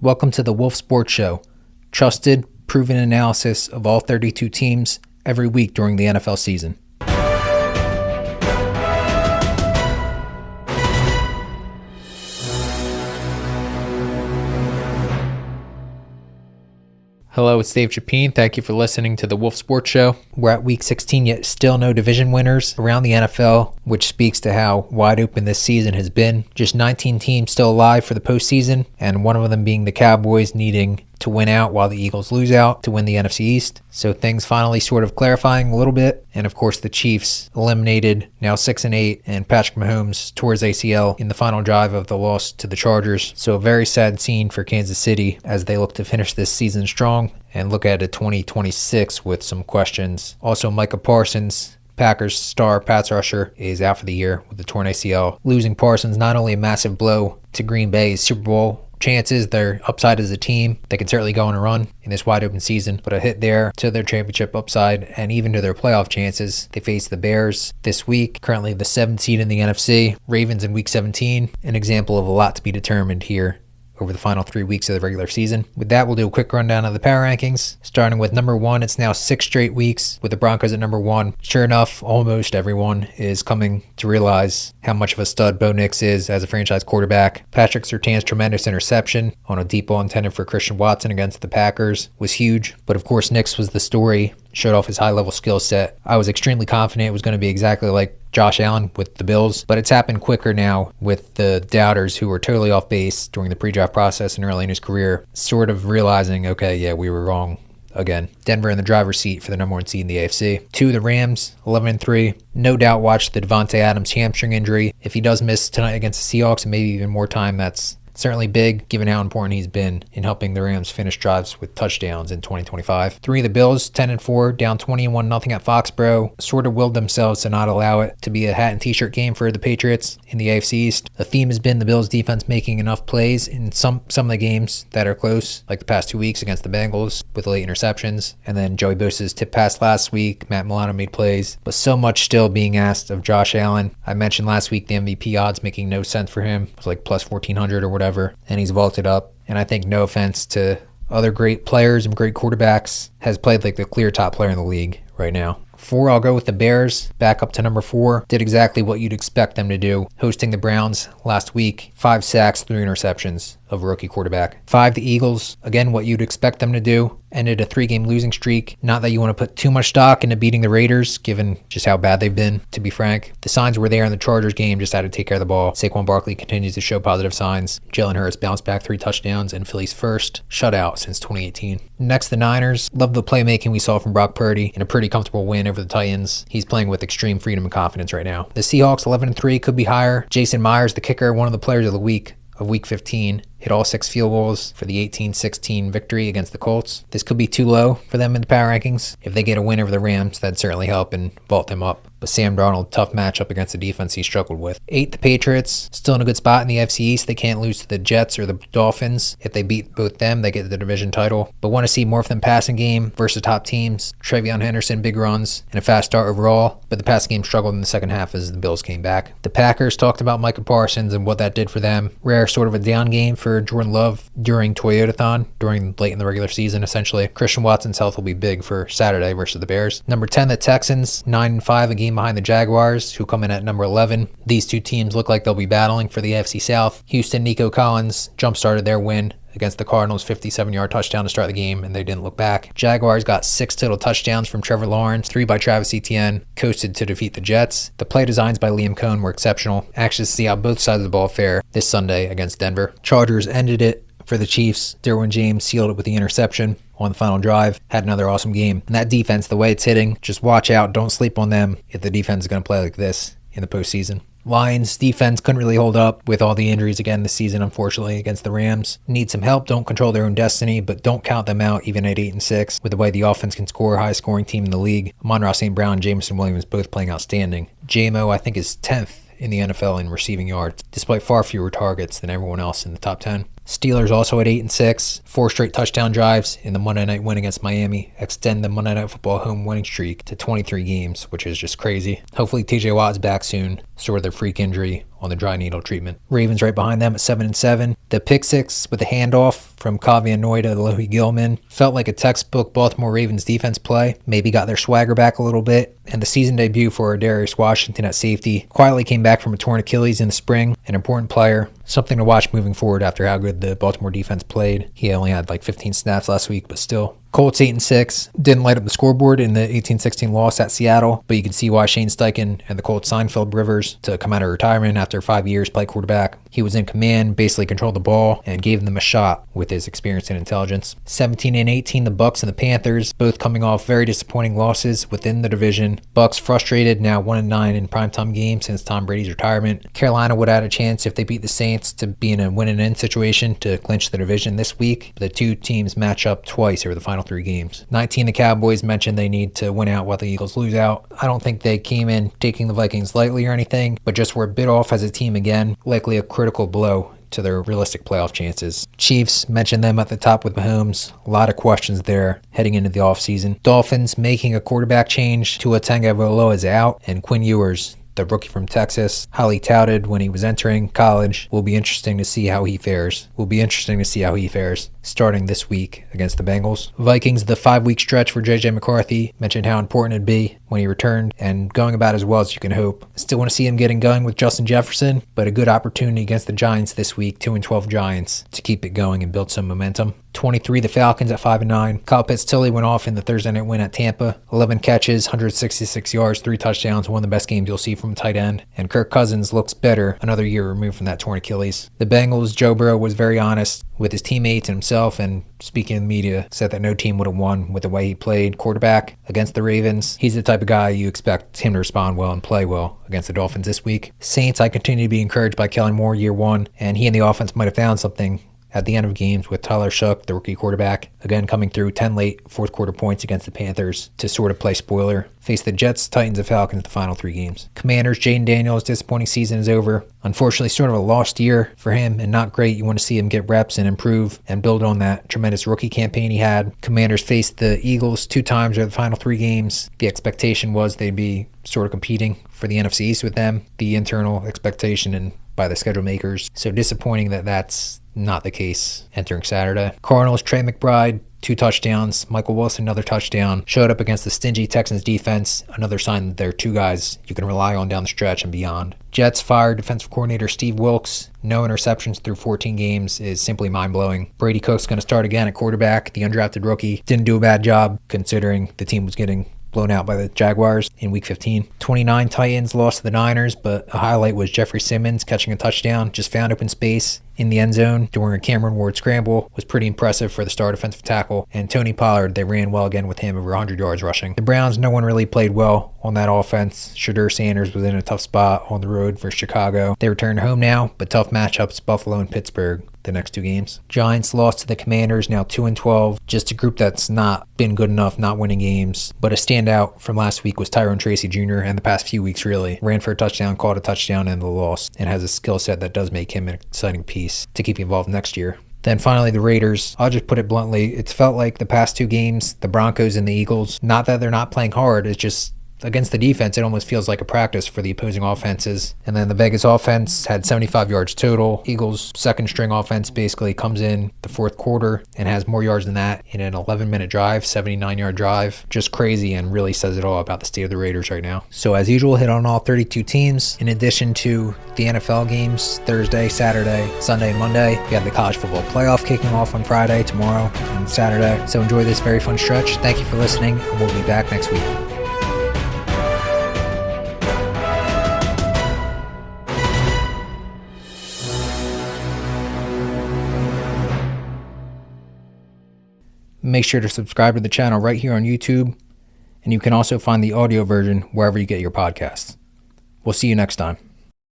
Welcome to the Wolf Sports Show. Trusted, proven analysis of all 32 teams every week during the NFL season. Hello, it's Dave Chapin. Thank you for listening to the Wolf Sports Show. We're at week 16, yet still no division winners around the NFL, which speaks to how wide open this season has been. Just 19 teams still alive for the postseason, and one of them being the Cowboys needing to win out while the Eagles lose out to win the NFC East. So things finally sort of clarifying a little bit. And of course the Chiefs eliminated, now 6-8, and Patrick Mahomes tore his ACL in the final drive of the loss to the Chargers. So a very sad scene for Kansas City as they look to finish this season strong and look at 2026 with some questions. Also, Micah Parsons, Packers star pass rusher, is out for the year with the torn ACL. Losing Parsons, not only a massive blow to Green Bay's Super Bowl chances, their upside as a team, they can certainly go on a run in this wide open season, but a hit there to their championship upside and even to their playoff chances. They face the Bears this week, currently the 7th seed in the NFC, Ravens in week 17, an example of a lot to be determined here over the final 3 weeks of the regular season. With that, we'll do a quick rundown of the power rankings. Starting with number 1, it's now 6 straight weeks with the Broncos at number 1. Sure enough, almost everyone is coming to realize how much of a stud Bo Nix is as a franchise quarterback. Patrick Surtain's tremendous interception on a deep ball intended for Christian Watson against the Packers was huge, but of course Nix was the story, showed off his high-level skill set. I was extremely confident it was going to be exactly like Josh Allen with the Bills, but it's happened quicker now with the doubters who were totally off base during the pre-draft process and early in his career, sort of realizing, okay, yeah, we were wrong again. Denver in the driver's seat for the number 1 seed in the AFC. 2, the Rams, 11-3. No doubt watch the Devontae Adams hamstring injury. If he does miss tonight against the Seahawks and maybe even more time, that's certainly big, given how important he's been in helping the Rams finish drives with touchdowns in 2025. 3, the Bills, 10-4, down 21-0 at Foxborough, sort of willed themselves to not allow it to be a hat and t-shirt game for the Patriots in the AFC East. The theme has been the Bills defense making enough plays in some of the games that are close, like the past 2 weeks against the Bengals with late interceptions, and then Joey Bosa's tip pass last week. Matt Milano made plays, but so much still being asked of Josh Allen. I mentioned last week the MVP odds making no sense for him. It was like plus 1,400 or whatever, and he's vaulted up. And I think, no offense to other great players and great quarterbacks, has played like the clear top player in the league right now. 4, I'll go with the Bears, back up to number 4. Did exactly what you'd expect them to do, hosting the Browns last week. 5 sacks, 3 interceptions of a rookie quarterback. 5, the Eagles, again what you'd expect them to do. Ended a 3-game losing streak. Not that you want to put too much stock into beating the Raiders, given just how bad they've been, to be frank. The signs were there in the Chargers game, just had to take care of the ball. Saquon Barkley continues to show positive signs. Jalen Hurts bounced back 3 touchdowns and Philly's first shutout since 2018. Next, the Niners. Love the playmaking we saw from Brock Purdy in a pretty comfortable win over the Titans. He's playing with extreme freedom and confidence right now. The Seahawks, 11-3, could be higher. Jason Myers, the kicker, one of the players of the week of week 15, hit all 6 field goals for the 18-16 victory against the Colts. This could be too low for them in the power rankings. If they get a win over the Rams, that'd certainly help and vault them up. But Sam Darnold, tough matchup against the defense he struggled with. 8, the Patriots, still in a good spot in the NFC East. They can't lose to the Jets or the Dolphins. If they beat both them, they get the division title. But want to see more from them passing game versus top teams. Trevion Henderson, big runs, and a fast start overall. But the passing game struggled in the second half as the Bills came back. The Packers, talked about Micah Parsons and what that did for them. Rare sort of a down game for Jordan Love during Toyotathon, during late in the regular season, essentially. Christian Watson's health will be big for Saturday versus the Bears. Number 10, the Texans, 9-5, a game behind the Jaguars, who come in at number 11. These two teams look like they'll be battling for the AFC South. Houston, Nico Collins jump-started their win against the Cardinals, 57-yard touchdown to start the game, and they didn't look back. Jaguars got 6 total touchdowns from Trevor Lawrence, 3 by Travis Etienne, coasted to defeat the Jets. The play designs by Liam Cohn were exceptional. Anxious to see how both sides of the ball fare this Sunday against Denver. Chargers ended it for the Chiefs. Derwin James sealed it with the interception on the final drive. Had another awesome game. And that defense, the way it's hitting, just watch out. Don't sleep on them if the defense is going to play like this in the postseason. Lions defense couldn't really hold up with all the injuries again this season, unfortunately, against the Rams. Need some help. Don't control their own destiny, but don't count them out even at 8-6 with the way the offense can score. Highest scoring team in the league. Amon-Ra St. Brown and Jameson Williams both playing outstanding. JMO, I think, is 10th in the NFL in receiving yards, despite far fewer targets than everyone else in the top 10. Steelers also at 8-6, 4 straight touchdown drives in the Monday night win against Miami, extend the Monday Night Football home winning streak to 23 games, which is just crazy. Hopefully TJ Watt's back soon, sort of their freak injury on the dry needle treatment. Ravens right behind them at 7-7. The pick six with the handoff from Kavianoy to Lohi Gilman felt like a textbook Baltimore Ravens defense play. Maybe got their swagger back a little bit. And the season debut for Darius Washington at safety quietly came back from a torn Achilles in the spring. An important player. Something to watch moving forward after how good the Baltimore defense played. He only had like 15 snaps last week, but still. Colts 8-6. Didn't light up the scoreboard in the 18-16 loss at Seattle, but you can see why Shane Steichen and the Colts signed Phillip Rivers to come out of retirement after 5 years play quarterback. He was in command, basically controlled the ball, and gave them a shot with his experience and intelligence. 17-18, the Bucs and the Panthers, both coming off very disappointing losses within the division. Bucs frustrated, now 1-9 in primetime games since Tom Brady's retirement. Carolina would have had a chance if they beat the Saints to be in a win-and-end situation to clinch the division this week. The two teams match up twice over the final 3 games. 19, the Cowboys mentioned they need to win out while the Eagles lose out. I don't think they came in taking the Vikings lightly or anything, but just were a bit off as a team again, likely a critical blow to their realistic playoff chances. Chiefs, mentioned them at the top with Mahomes. A lot of questions there heading into the offseason. Dolphins making a quarterback change. Tua Tagovailoa is out, and Quinn Ewers, the rookie from Texas, highly touted when he was entering college. Will be interesting to see how he fares. Starting this week against the Bengals. Vikings, the 5-week stretch for J.J. McCarthy. Mentioned how important it'd be when he returned and going about as well as you can hope. Still want to see him getting going with Justin Jefferson, but a good opportunity against the Giants this week, 2-12 Giants, to keep it going and build some momentum. 23, the Falcons at 5-9. Kyle Pitts-Tilly went off in the Thursday night win at Tampa. 11 catches, 166 yards, 3 touchdowns, one of the best games you'll see from a tight end. And Kirk Cousins looks better another year removed from that torn Achilles. The Bengals, Joe Burrow was very honest with his teammates and himself, and speaking in the media, said that no team would have won with the way he played quarterback against the Ravens. He's the type of guy you expect him to respond well and play well against the Dolphins this week. Saints, I continue to be encouraged by Kellen Moore year one, and he and the offense might have found something at the end of games with Tyler Shough, the rookie quarterback, again coming through 10 late fourth quarter points against the Panthers to sort of play spoiler. Face the Jets, Titans, and Falcons the final 3 games. Commanders, Jaden Daniels' disappointing season is over. Unfortunately, sort of a lost year for him and not great. You want to see him get reps and improve and build on that tremendous rookie campaign he had. Commanders faced the Eagles 2 times over the final 3 games. The expectation was they'd be sort of competing for the NFC East with them. The internal expectation and by the schedule makers. So disappointing that that's not the case entering Saturday. Cardinals, Trey McBride, 2 touchdowns. Michael Wilson, another touchdown. Showed up against the stingy Texans defense. Another sign that they're 2 guys you can rely on down the stretch and beyond. Jets fired defensive coordinator Steve Wilks. No interceptions through 14 games is simply mind-blowing. Brady Cook's going to start again at quarterback. The undrafted rookie didn't do a bad job considering the team was getting blown out by the Jaguars in Week 15. 29, Titans lost to the Niners, but a highlight was Jeffrey Simmons catching a touchdown. Just found open space in the end zone during a Cameron Ward scramble. Was pretty impressive for the star defensive tackle. And Tony Pollard, they ran well again with him, over 100 yards rushing. The Browns, no one really played well on that offense. Shadur Sanders was in a tough spot on the road for Chicago. They returned home now, but tough matchups, Buffalo and Pittsburgh the next 2 games. Giants lost to the Commanders, now 2-12. Just a group that's not been good enough, not winning games. But a standout from last week was Tyrone Tracy Jr. and the past few weeks really. Ran for a touchdown, caught a touchdown in the loss, and has a skill set that does make him an exciting piece to keep involved next year. Then finally, the Raiders. I'll just put it bluntly. It's felt like the past 2 games, the Broncos and the Eagles, not that they're not playing hard, it's just against the defense, it almost feels like a practice for the opposing offenses. And then the Vegas offense had 75 yards total. Eagles' second string offense basically comes in the fourth quarter and has more yards than that in an 11-minute drive, 79-yard drive. Just crazy and really says it all about the state of the Raiders right now. So as usual, hit on all 32 teams. In addition to the NFL games, Thursday, Saturday, Sunday, and Monday, we have the college football playoff kicking off on Friday, tomorrow, and Saturday. So enjoy this very fun stretch. Thank you for listening, and we'll be back next week. Make sure to subscribe to the channel right here on YouTube, and you can also find the audio version wherever you get your podcasts. We'll see you next time.